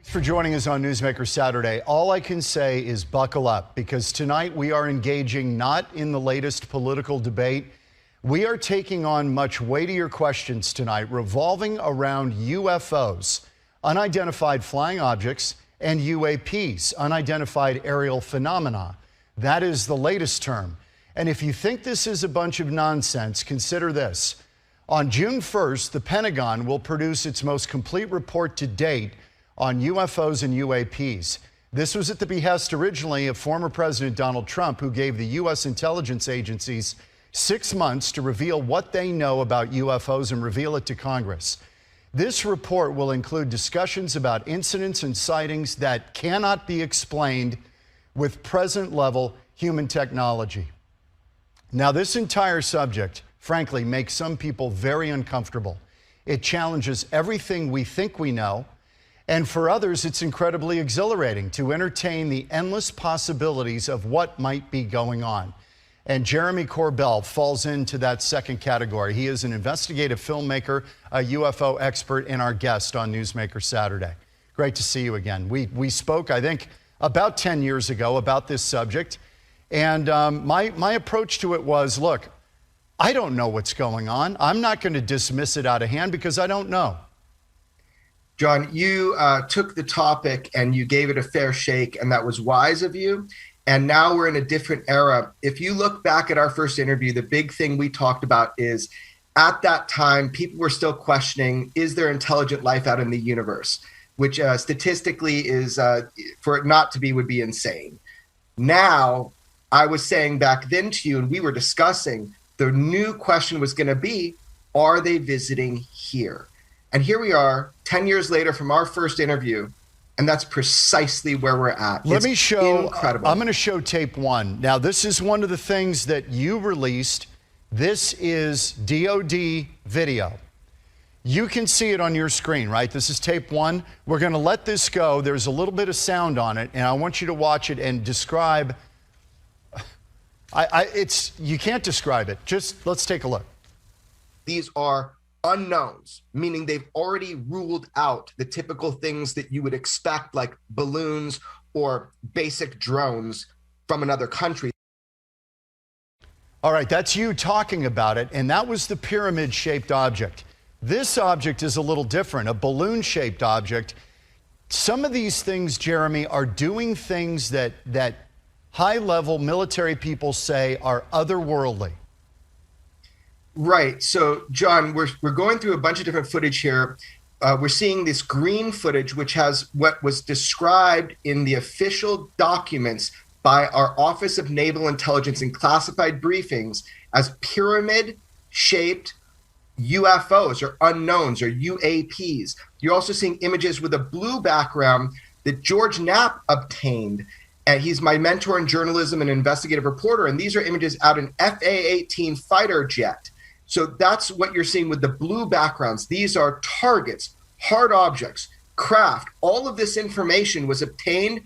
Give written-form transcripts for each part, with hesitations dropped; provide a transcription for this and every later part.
Thanks for joining us on NewsMaker Saturday. All I can say is buckle up, because tonight we are engaging not in the latest political debate. We are taking on much weightier questions tonight revolving around UFOs, unidentified flying objects, and UAPs, unidentified aerial phenomena. That is the latest term. And if you think this is a bunch of nonsense, consider this. On June 1st, the Pentagon will produce its most complete report to date on UFOs and UAPs. This was at the behest originally of former President Donald Trump, who gave the U.S. intelligence agencies 6 months to reveal what they know about UFOs and reveal it to Congress. This report will include discussions about incidents and sightings that cannot be explained with present-level human technology. Now, this entire subject, frankly, makes some people very uncomfortable. It challenges everything we think we know. And for others, it's incredibly exhilarating to entertain the endless possibilities of what might be going on. And Jeremy Corbell falls into that second category. He is an investigative filmmaker, a UFO expert, and our guest on NewsMaker Saturday. Great to see you again. We spoke, I think, about 10 years ago about this subject. And my approach to it was, look, I don't know what's going on. I'm not going to dismiss it out of hand because I don't know. John, you took the topic and you gave it a fair shake, and that was wise of you. And now we're in a different era. If you look back at our first interview, the big thing we talked about is at that time, people were still questioning, is there intelligent life out in the universe? Which statistically is, for it not to be, would be insane. Now, I was saying back then to you, and we were discussing, the new question was going to be, are they visiting here? And here we are, 10 years later from our first interview, and that's precisely where we're at. Let me show, incredible. I'm going to show tape one. Now, this is one of the things that you released. This is DOD video. You can see it on your screen, right? This is tape one. We're going to let this go. There's a little bit of sound on it, and I want you to watch it and describe. You can't describe it. Just let's take a look. These are unknowns, meaning they've already ruled out the typical things that you would expect, like balloons or basic drones from another country. All right, that's you talking about it, and that was the pyramid-shaped object. This object is a little different, a balloon-shaped object. Some of these things, Jeremy, are doing things that high-level military people say are otherworldly. Right. So, John, we're going through a bunch of different footage here. We're seeing this green footage, which has what was described in the official documents by our Office of Naval Intelligence in classified briefings as pyramid-shaped UFOs or unknowns or UAPs. You're also seeing images with a blue background that George Knapp obtained. And he's my mentor in journalism and investigative reporter. And these are images out in FA-18 fighter jet. So that's what you're seeing with the blue backgrounds. These are targets, hard objects, craft. All of this information was obtained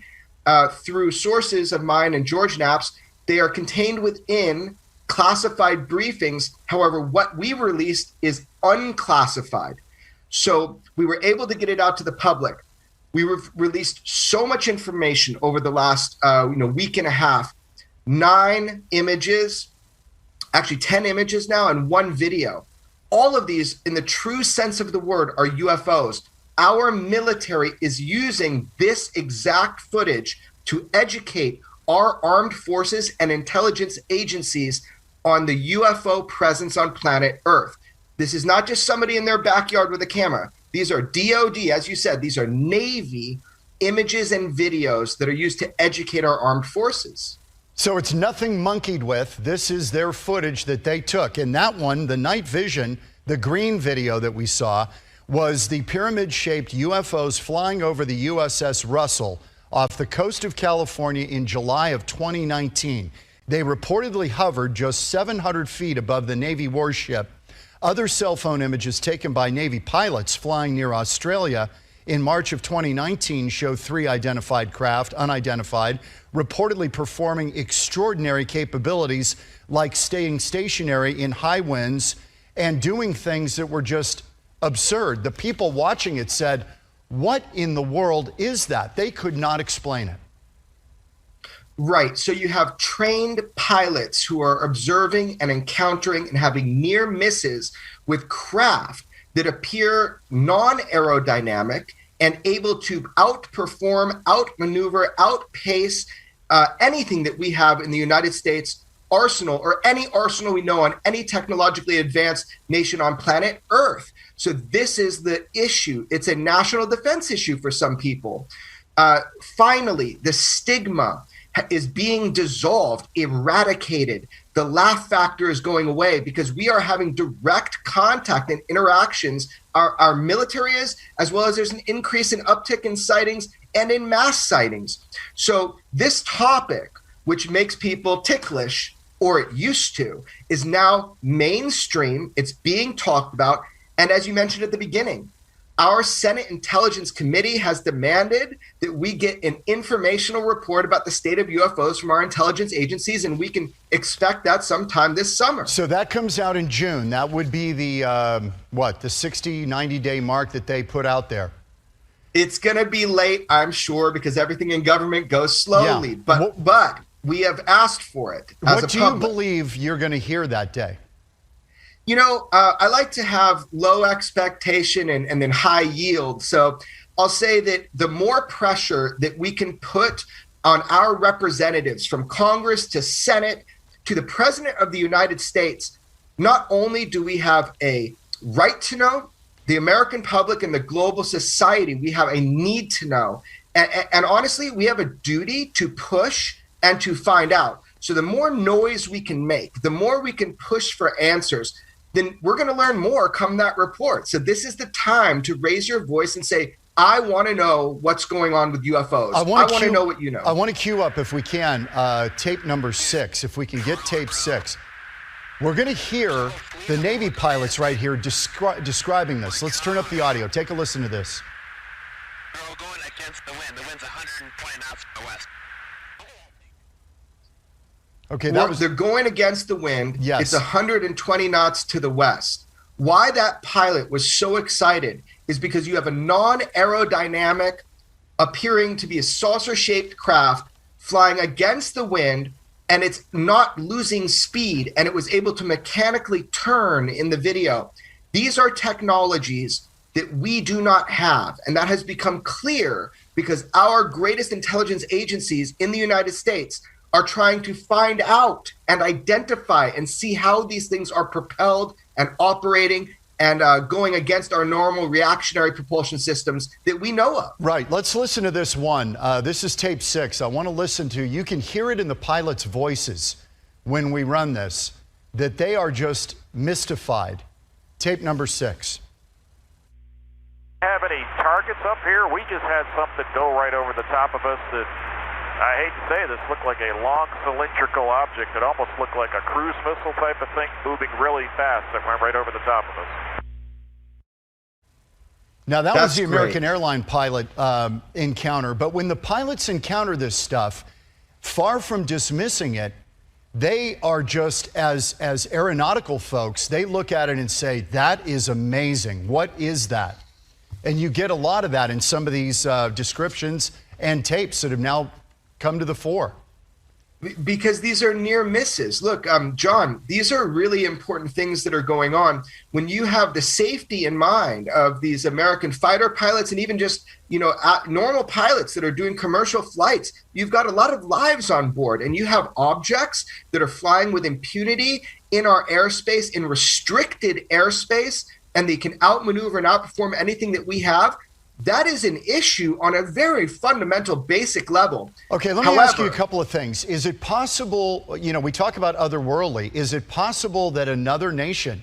through sources of mine and George Knapp's. They are contained within classified briefings. However, what we released is unclassified. So we were able to get it out to the public. We released so much information over the last week and a half, 9 images, actually 10 images now, and 1 video. All of these, in the true sense of the word, are UFOs. Our military is using this exact footage to educate our armed forces and intelligence agencies on the UFO presence on planet Earth. This is not just somebody in their backyard with a camera. These are DOD, as you said, these are Navy images and videos that are used to educate our armed forces. So it's nothing monkeyed with. This is their footage that they took. And that one, the night vision, the green video that we saw, was the pyramid-shaped UFOs flying over the USS Russell off the coast of California in July of 2019. They reportedly hovered just 700 feet above the Navy warship. Other cell phone images taken by Navy pilots flying near Australia in March of 2019 show 3 identified craft, unidentified, reportedly performing extraordinary capabilities like staying stationary in high winds and doing things that were just absurd. The people watching it said, What in the world is that? They could not explain it. Right. So you have trained pilots who are observing and encountering and having near misses with craft that appear non-aerodynamic and able to outperform, outmaneuver, outpace anything that we have in the United States arsenal, or any arsenal we know on any technologically advanced nation on planet Earth. So this is the issue. It's a national defense issue for some people. Finally, the stigma is being dissolved, eradicated. The laugh factor is going away because we are having direct contact and interactions. Our military is, as well as there's an increase in uptick in sightings and in mass sightings. So this topic, which makes people ticklish, or it used to, is now mainstream. It's being talked about. And as you mentioned at the beginning, our Senate Intelligence Committee has demanded that we get an informational report about the state of UFOs from our intelligence agencies, and we can expect that sometime this summer. So that comes out in June. That would be the, the 60, 90-day mark that they put out there. It's going to be late, I'm sure, because everything in government goes slowly. Yeah. But we have asked for it as a public. What do you believe you're going to hear that day? You know, I like to have low expectation and then high yield. So I'll say that the more pressure that we can put on our representatives from Congress to Senate to the President of the United States, not only do we have a right to know, the American public and the global society, we have a need to know. And honestly, we have a duty to push and to find out. So the more noise we can make, the more we can push for answers, then we're going to learn more come that report. So this is the time to raise your voice and say, I want to know what's going on with UFOs. I want to know what you know. I want to queue up, if we can, tape number 6, if we can get tape 6. We're going to hear the Navy pilots right here describing this. Let's turn up the audio. Take a listen to this. They're all going against the wind. The wind's 120 knots from the west. Okay, they're going against the wind. Yes. It's 120 knots to the west. Why that pilot was so excited is because you have a non-aerodynamic, appearing to be a saucer-shaped craft flying against the wind, and it's not losing speed, and it was able to mechanically turn in the video. These are technologies that we do not have, and that has become clear because our greatest intelligence agencies in the United States are trying to find out and identify and see how these things are propelled and operating and going against our normal reactionary propulsion systems that we know of. Right. Let's listen to this one. This is tape 6. I want to listen to, you can hear it in the pilots' voices when we run this, that they are just mystified. Tape number 6. Have any targets up here? We just had something go right over the top of us that, I hate to say this, looked like a long cylindrical object. It almost looked like a cruise missile type of thing moving really fast that went right over the top of us. Now, that was the American airline pilot encounter. But when the pilots encounter this stuff, far from dismissing it, they are just, as aeronautical folks, they look at it and say, that is amazing. What is that? And you get a lot of that in some of these descriptions and tapes that have now come to the fore. Because these are near misses. Look, John, these are really important things that are going on. When you have the safety in mind of these American fighter pilots and even just, normal pilots that are doing commercial flights, you've got a lot of lives on board, and you have objects that are flying with impunity in our airspace, in restricted airspace, and they can outmaneuver and outperform anything that we have. That is an issue on a very fundamental, basic level. Okay, let me ask you a couple of things. Is it possible, we talk about otherworldly, is it possible that another nation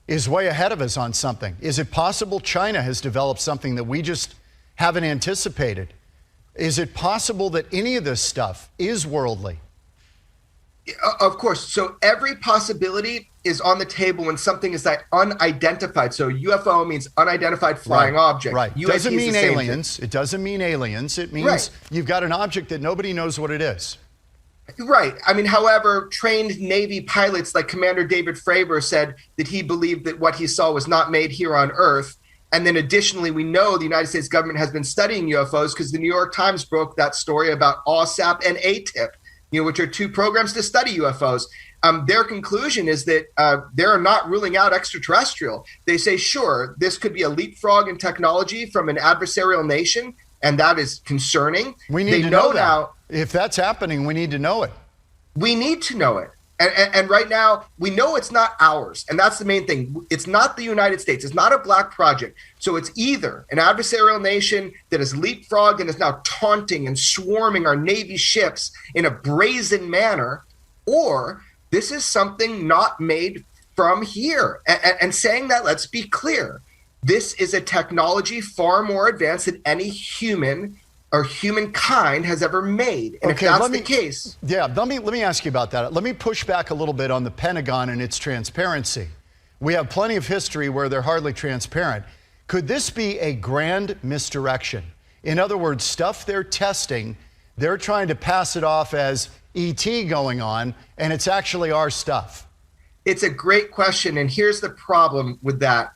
is way ahead of us on something? Is it possible China has developed something that we just haven't anticipated? Is it possible that any of this stuff is worldly? Of course. So every possibility is on the table when something is unidentified. So UFO means unidentified flying object. Right. It doesn't mean aliens. It doesn't mean aliens. It means you've got an object that nobody knows what it is. Right. I mean, however, trained Navy pilots like Commander David Fravor said that he believed that what he saw was not made here on Earth. And then additionally, we know the United States government has been studying UFOs because the New York Times broke that story about OSAP and ATIP, which are two programs to study UFOs. Their conclusion is that they're not ruling out extraterrestrial. They say, sure, this could be a leapfrog in technology from an adversarial nation, and that is concerning. We need to know that. Now, if that's happening, we need to know it. We need to know it. And right now, we know it's not ours. And that's the main thing. It's not the United States. It's not a black project. So it's either an adversarial nation that has leapfrogged and is now taunting and swarming our Navy ships in a brazen manner, or this is something not made from here. And saying that, let's be clear. This is a technology far more advanced than any human or humankind has ever made. And if that's the case... Yeah, let me ask you about that. Let me push back a little bit on the Pentagon and its transparency. We have plenty of history where they're hardly transparent. Could this be a grand misdirection? In other words, stuff they're testing, they're trying to pass it off as ET going on, and it's actually our stuff. It's a great question, and here's the problem with that,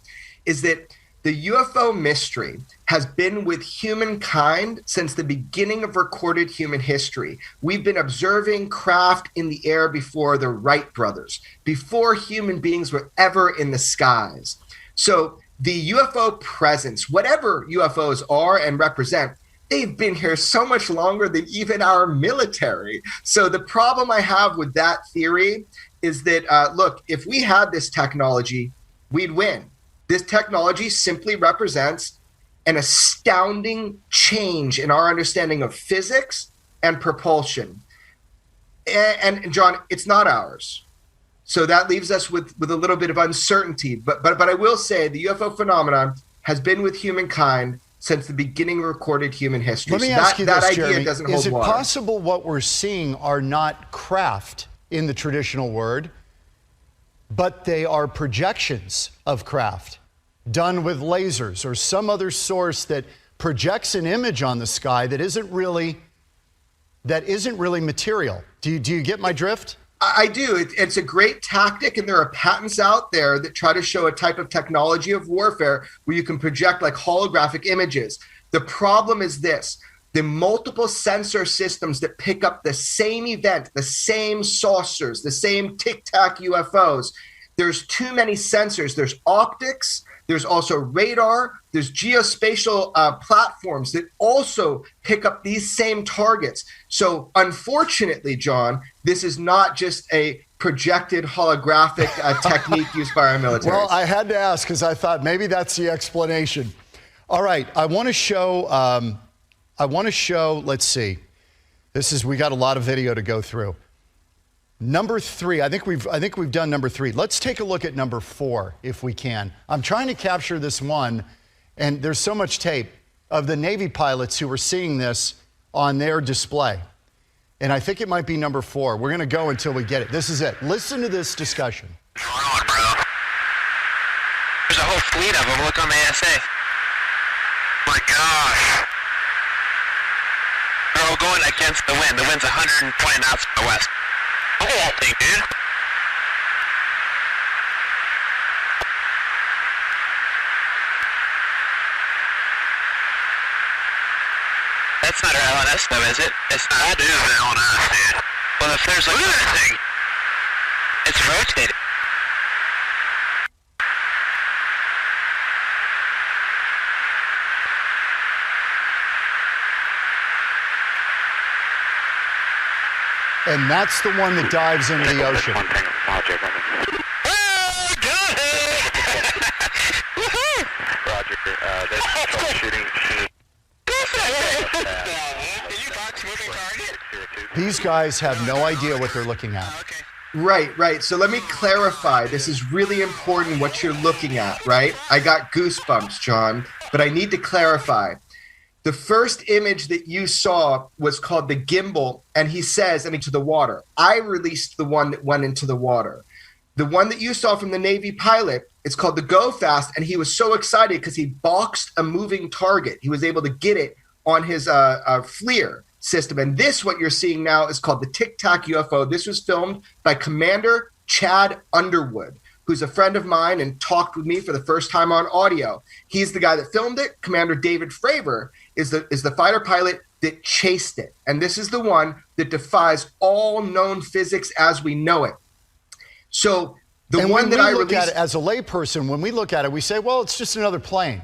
is that the UFO mystery has been with humankind since the beginning of recorded human history. We've been observing craft in the air before the Wright brothers, before human beings were ever in the skies. So the UFO presence, whatever UFOs are and represent, they've been here so much longer than even our military. So the problem I have with that theory is that, look, if we had this technology, we'd win. This technology simply represents an astounding change in our understanding of physics and propulsion. And John, it's not ours. So that leaves us with a little bit of uncertainty. But I will say the UFO phenomenon has been with humankind since the beginning of recorded human history. Let me ask you this, idea Jeremy. Doesn't hold is it water. possible what we're seeing are not craft in the traditional word, but they are projections of craft done with lasers or some other source that projects an image on the sky that isn't really material? Do you get my drift? I do. It's a great tactic, and there are patents out there that try to show a type of technology of warfare where you can project like holographic images. The problem is this: the multiple sensor systems that pick up the same event, the same saucers, the same tic-tac UFOs. There's too many sensors. There's optics. There's also radar. There's geospatial platforms that also pick up these same targets. So unfortunately, John, this is not just a projected holographic technique used by our military. Well, I had to ask because I thought maybe that's the explanation. All right, I want to show, let's see. We got a lot of video to go through. Number 3, I think we've done number 3. Let's take a look at number 4 if we can. I'm trying to capture this one, and there's so much tape of the Navy pilots who were seeing this on their display. And I think it might be number 4. We're going to go until we get it. This is it. Listen to this discussion. What's going on, bro? There's a whole fleet of them. Look on the ASA. My gosh. They're all going against the wind. The wind's 120 knots from the west. Look at that thing, dude. That's not our LNS though, is it? It's not. That is an LNS, dude. Well, if there's like... Look at that thing. It's rotating. And that's the one that dives into the ocean. Oh, got it! Woohoo! Roger, that's troubleshooting. Did you box moving target? These guys have no idea what they're looking at. Okay. Right. So let me clarify. This is really important what you're looking at, right? I got goosebumps, John, but I need to clarify. The first image that you saw was called the gimbal, and he says, into the water. I released the one that went into the water. The one that you saw from the Navy pilot, it's called the Go Fast, and he was so excited because he boxed a moving target. He was able to get it on his FLIR system. And this, what you're seeing now, is called the Tic Tac UFO. This was filmed by Commander Chad Underwood, who's a friend of mine and talked with me for the first time on audio. He's the guy that filmed it. Commander David Fravor is the fighter pilot that chased it. And this is the one that defies all known physics as we know it. So the one that I released... At it, as a layperson, when we look at it, we say, well, it's just another plane.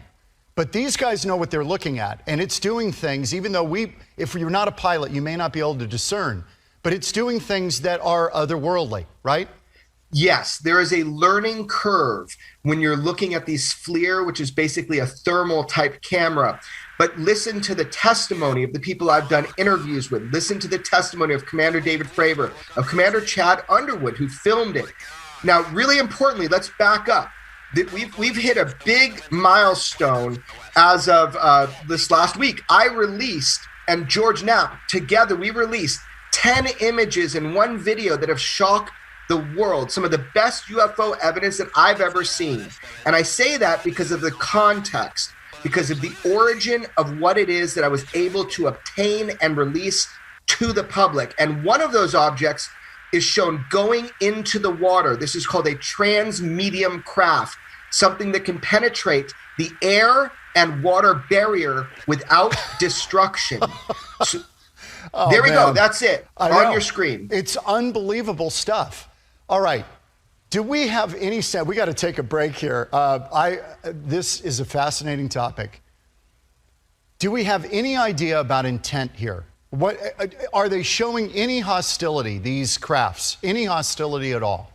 But these guys know what they're looking at, and it's doing things, even though if you're not a pilot, you may not be able to discern, but it's doing things that are otherworldly, right? Yes, there is a learning curve when you're looking at these FLIR, which is basically a thermal type camera. But listen to the testimony of the people I've done interviews with. Listen to the testimony of Commander David Fravor, of Commander Chad Underwood, who filmed it. Now, really importantly, let's back up. We've hit a big milestone as of this last week. I released, and George Knapp, together we released 10 images in one video that have shocked the world, some of the best UFO evidence that I've ever seen. And I say that because of the context, because of the origin of what it is that I was able to obtain and release to the public. And one of those objects is shown going into the water. This is called a transmedium craft, something that can penetrate the air and water barrier without destruction. So, there we go. That's it. On your screen. It's unbelievable stuff. All right. Do we have any sense? We got to take a break here. This is a fascinating topic. Do we have any idea about intent here? What are they showing any hostility, these crafts? Any hostility at all?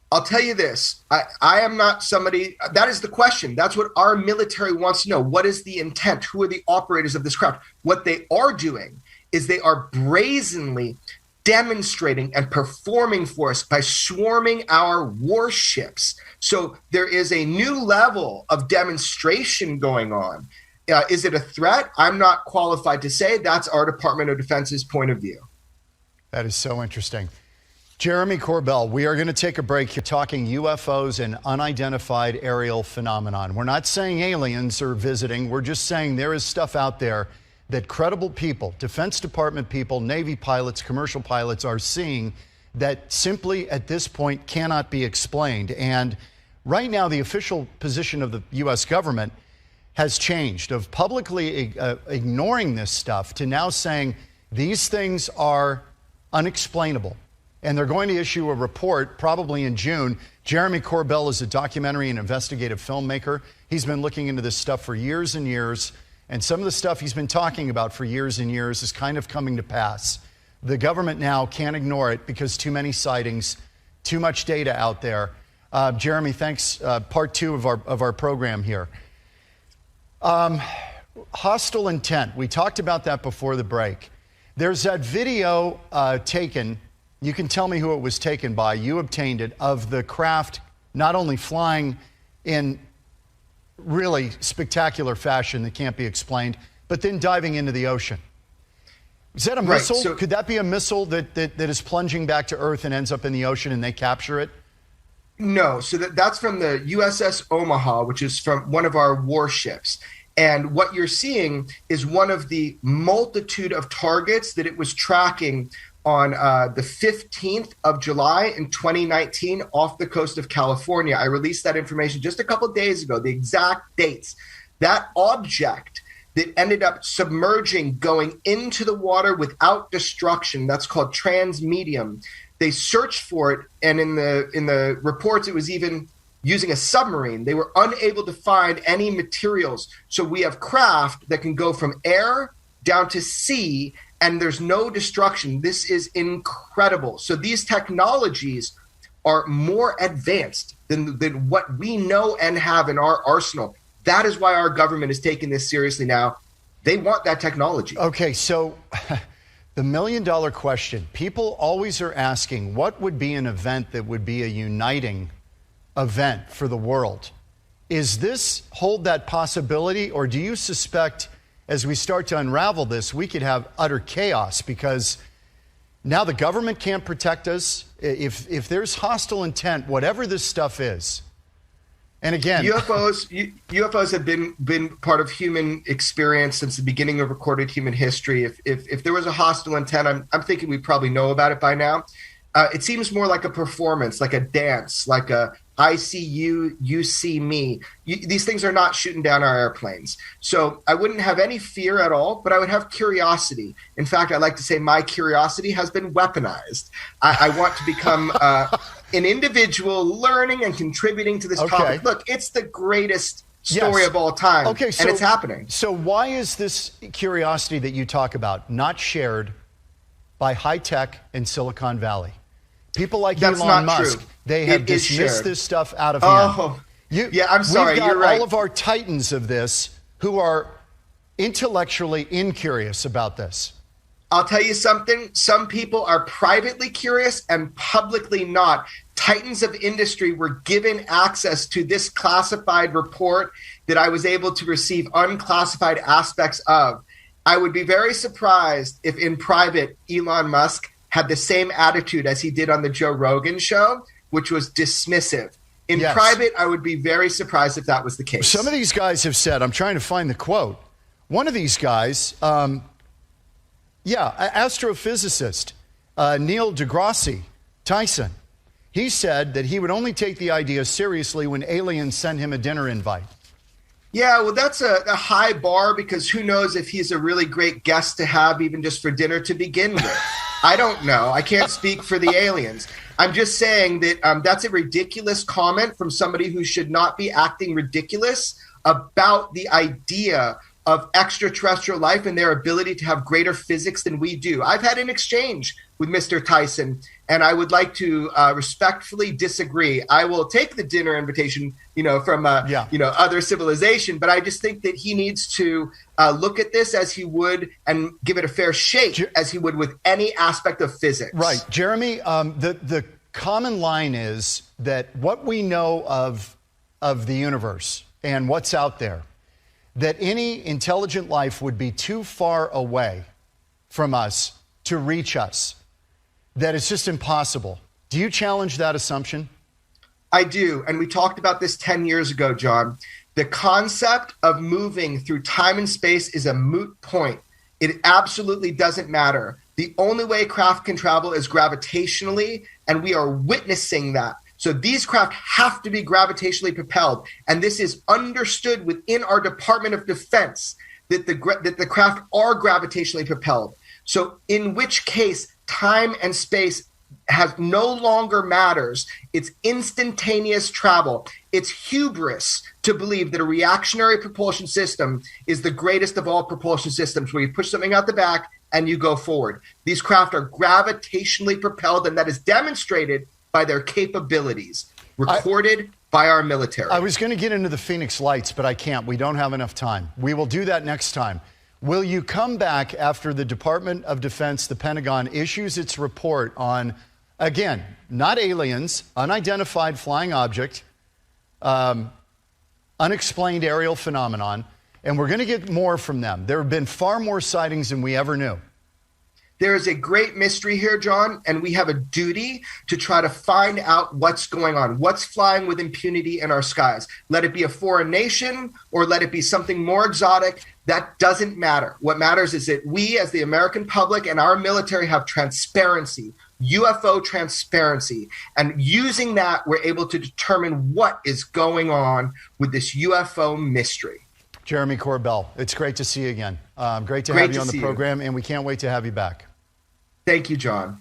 I'll tell you this. I am not somebody, that is the question. That's what our military wants to know. What is the intent? Who are the operators of this craft? What they are doing is they are brazenly demonstrating and performing for us by swarming our warships. So there is a new level of demonstration going on. Is it a threat? I'm not qualified to say. That's our Department of Defense's point of view. That is so interesting. Jeremy Corbell, we are going to take a break here talking UFOs and unidentified aerial phenomenon. We're not saying aliens are visiting. We're just saying there is stuff out there that credible people, Defense Department people, Navy pilots, commercial pilots are seeing that simply at this point cannot be explained. And right now, the official position of the U.S. government has changed of publicly ignoring this stuff to now saying these things are unexplainable. And they're going to issue a report probably in June. Jeremy Corbell is a documentary and investigative filmmaker. He's been looking into this stuff for years and years. And some of the stuff he's been talking about for years and years is kind of coming to pass. The government now can't ignore it because too many sightings, too much data out there. Jeremy, thanks. Part two of our program here. Hostile intent. We talked about that before the break. There's that video taken. You can tell me who it was taken by. You obtained it, of the craft not only flying in really spectacular fashion that can't be explained, but then diving into the ocean. Is that a missile? So, could that be a missile that is plunging back to Earth and ends up in the ocean and they capture it? No. So that's from the USS Omaha, which is from one of our warships. And what you're seeing is one of the multitude of targets that it was tracking on the 15th of July in 2019 off the coast of California. I released that information just a couple of days ago, the exact dates. That object that ended up submerging, going into the water without destruction, that's called transmedium. They searched for it, and in the reports, it was even using a submarine. They were unable to find any materials. So we have craft that can go from air down to sea, and there's no destruction. This is incredible. So these technologies are more advanced than what we know and have in our arsenal. That is why our government is taking this seriously now. They want that technology. Okay, so the million-dollar question. People always are asking, what would be an event that would be a uniting event for the world? Is this hold that possibility, or do you suspect as we start to unravel this, we could have utter chaos because now the government can't protect us? If there's hostile intent, whatever this stuff is, and again, UFOs have been part of human experience since the beginning of recorded human history. If there was a hostile intent, I'm thinking we probably know about it by now. it seems more like a performance, like a dance, like a I see you, you see me. These things are not shooting down our airplanes. So I wouldn't have any fear at all, but I would have curiosity. In fact, I like to say my curiosity has been weaponized. I want to become an individual learning and contributing to this topic. Look, it's the greatest story of all time, and it's happening. So why is this curiosity that you talk about not shared by high tech in Silicon Valley? People like Elon Musk, they have dismissed this stuff out of hand. I'm sorry, we've got you're right. all of our titans of this who are intellectually incurious about this. I'll tell you something. Some people are privately curious and publicly not. Titans of industry were given access to this classified report that I was able to receive unclassified aspects of. I would be very surprised if in private Elon Musk had the same attitude as he did on the Joe Rogan show, which was dismissive. In private, I would be very surprised if that was the case. Some of these guys have said, I'm trying to find the quote. One of these guys, astrophysicist Neil deGrasse Tyson, he said that he would only take the idea seriously when aliens send him a dinner invite. Yeah, well, that's a high bar, because who knows if he's a really great guest to have even just for dinner to begin with. I don't know. I can't speak for the aliens. I'm just saying that that's a ridiculous comment from somebody who should not be acting ridiculous about the idea of extraterrestrial life and their ability to have greater physics than we do. I've had an exchange with Mr. Tyson, and I would like to respectfully disagree. I will take the dinner invitation, from other civilization, but I just think that he needs to look at this as he would and give it a fair shake as he would with any aspect of physics. Right, Jeremy. The common line is that what we know of the universe and what's out there, that any intelligent life would be too far away from us to reach us, that it's just impossible. Do you challenge that assumption? I do, and we talked about this 10 years ago, John. The concept of moving through time and space is a moot point. It absolutely doesn't matter. The only way craft can travel is gravitationally, and we are witnessing that. So these craft have to be gravitationally propelled, and this is understood within our Department of Defense that the craft are gravitationally propelled. So in which case, time and space no longer matters. It's instantaneous travel. It's hubris to believe that a reactionary propulsion system is the greatest of all propulsion systems, where you push something out the back and you go forward. These craft are gravitationally propelled, and that is demonstrated by their capabilities, recorded by our military. I was going to get into the Phoenix Lights, but I can't. We don't have enough time. We will do that next time. Will you come back after the Department of Defense, the Pentagon, issues its report on, again, not aliens, unidentified flying object, unexplained aerial phenomenon, and we're going to get more from them. There have been far more sightings than we ever knew. There is a great mystery here, John, and we have a duty to try to find out what's going on, what's flying with impunity in our skies. Let it be a foreign nation or let it be something more exotic. That doesn't matter. What matters is that we, as the American public and our military, have transparency, UFO transparency. And using that, we're able to determine what is going on with this UFO mystery. Jeremy Corbell, it's great to see you again. Great to have you on the program, and we can't wait to have you back. Thank you, John.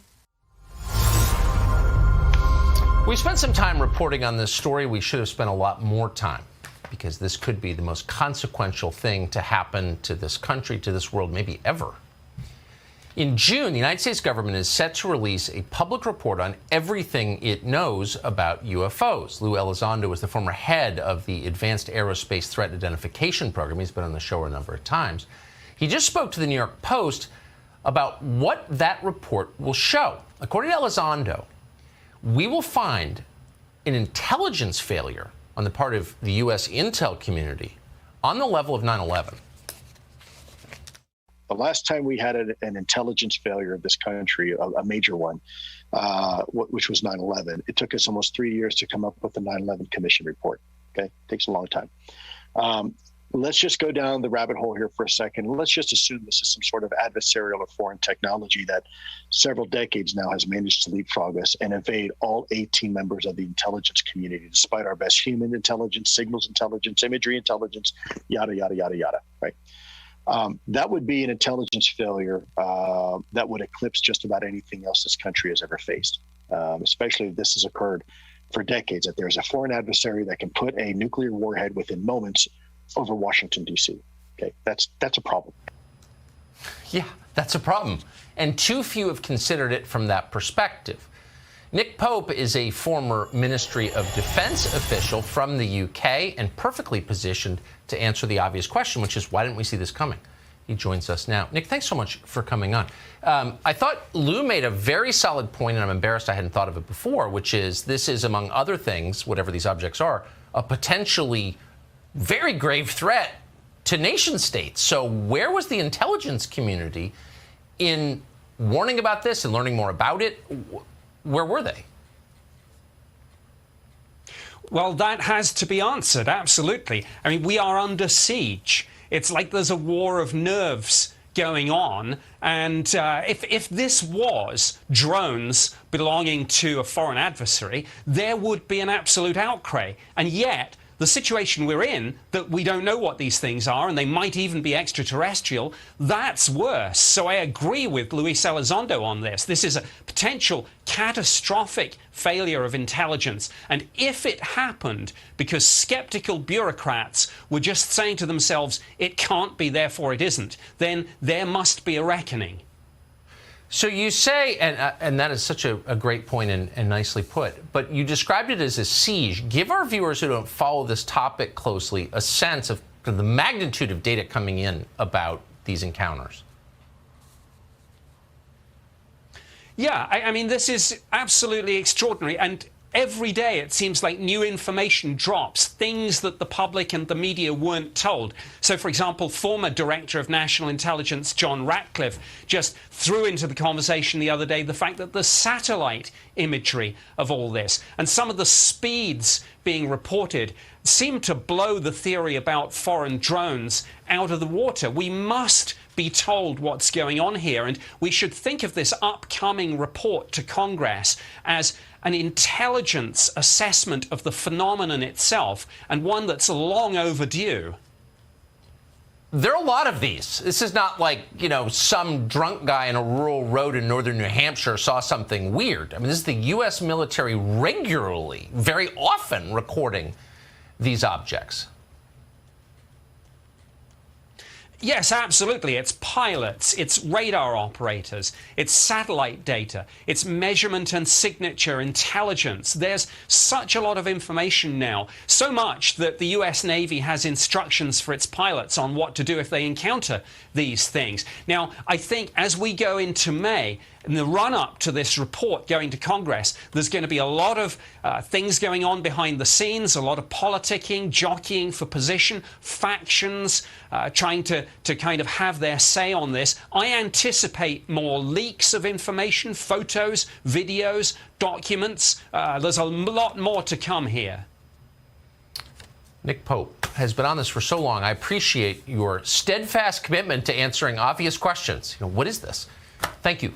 We spent some time reporting on this story. We should have spent a lot more time, because this could be the most consequential thing to happen to this country, to this world, maybe ever. In June, the United States government is set to release a public report on everything it knows about UFOs. Lou Elizondo is the former head of the Advanced Aerospace Threat Identification Program. He's been on the show a number of times. He just spoke to the New York Post about what that report will show. According to Elizondo, we will find an intelligence failure on the part of the U.S. intel community on the level of 9/11. The last time we had an intelligence failure of this country, a major one, which was 9/11, it took us almost 3 years to come up with the 9/11 Commission report. Okay, it takes a long time. let's just go down the rabbit hole here for a second. Let's just assume this is some sort of adversarial or foreign technology that several decades now has managed to leapfrog us and evade all 18 members of the intelligence community, despite our best human intelligence, signals intelligence, imagery intelligence, yada, yada, yada, yada, right? That would be an intelligence failure that would eclipse just about anything else this country has ever faced, especially if this has occurred for decades, that there's a foreign adversary that can put a nuclear warhead within moments over Washington, D.C. Okay, that's a problem. Yeah, that's a problem. And too few have considered it from that perspective. Nick Pope is a former Ministry of Defense official from the UK and perfectly positioned to answer the obvious question, which is, why didn't we see this coming? He joins us now. Nick, thanks so much for coming on. I thought Lou made a very solid point, and I'm embarrassed I hadn't thought of it before, which is this is, among other things, whatever these objects are, a potentially very grave threat to nation states. So where was the intelligence community in warning about this and learning more about it? Where were they? Well, that has to be answered, absolutely. I mean, we are under siege. It's like there's a war of nerves going on. And if this was drones belonging to a foreign adversary, there would be an absolute outcry. And yet, the situation we're in, that we don't know what these things are, and they might even be extraterrestrial, that's worse. So I agree with Luis Elizondo on this. This is a potential catastrophic failure of intelligence. And if it happened because skeptical bureaucrats were just saying to themselves, it can't be, therefore it isn't, then there must be a reckoning. So you say, and that is such a great point and nicely put, but you described it as a siege. Give our viewers who don't follow this topic closely a sense of the magnitude of data coming in about these encounters. Yeah, I mean, this is absolutely extraordinary. And every day it seems like new information drops, things that the public and the media weren't told. So, for example, former Director of National Intelligence John Ratcliffe just threw into the conversation the other day the fact that the satellite imagery of all this and some of the speeds being reported seem to blow the theory about foreign drones out of the water. We must be told what's going on here, and we should think of this upcoming report to Congress as an intelligence assessment of the phenomenon itself, and one that's long overdue. There are a lot of these. This is not like, you know, some drunk guy in a rural road in northern New Hampshire saw something weird. I mean, this is the U.S. military regularly, very often recording these objects. Yes, absolutely. It's pilots, it's radar operators, it's satellite data, it's measurement and signature intelligence. There's such a lot of information now, so much that the US Navy has instructions for its pilots on what to do if they encounter these things. Now, I think as we go into May, in the run-up to this report going to Congress, there's going to be a lot of things going on behind the scenes, a lot of politicking, jockeying for position, factions trying to kind of have their say on this. I anticipate more leaks of information, photos, videos, documents. There's a lot more to come here. Nick Pope has been on this for so long. I appreciate your steadfast commitment to answering obvious questions. You know, what is this? Thank you.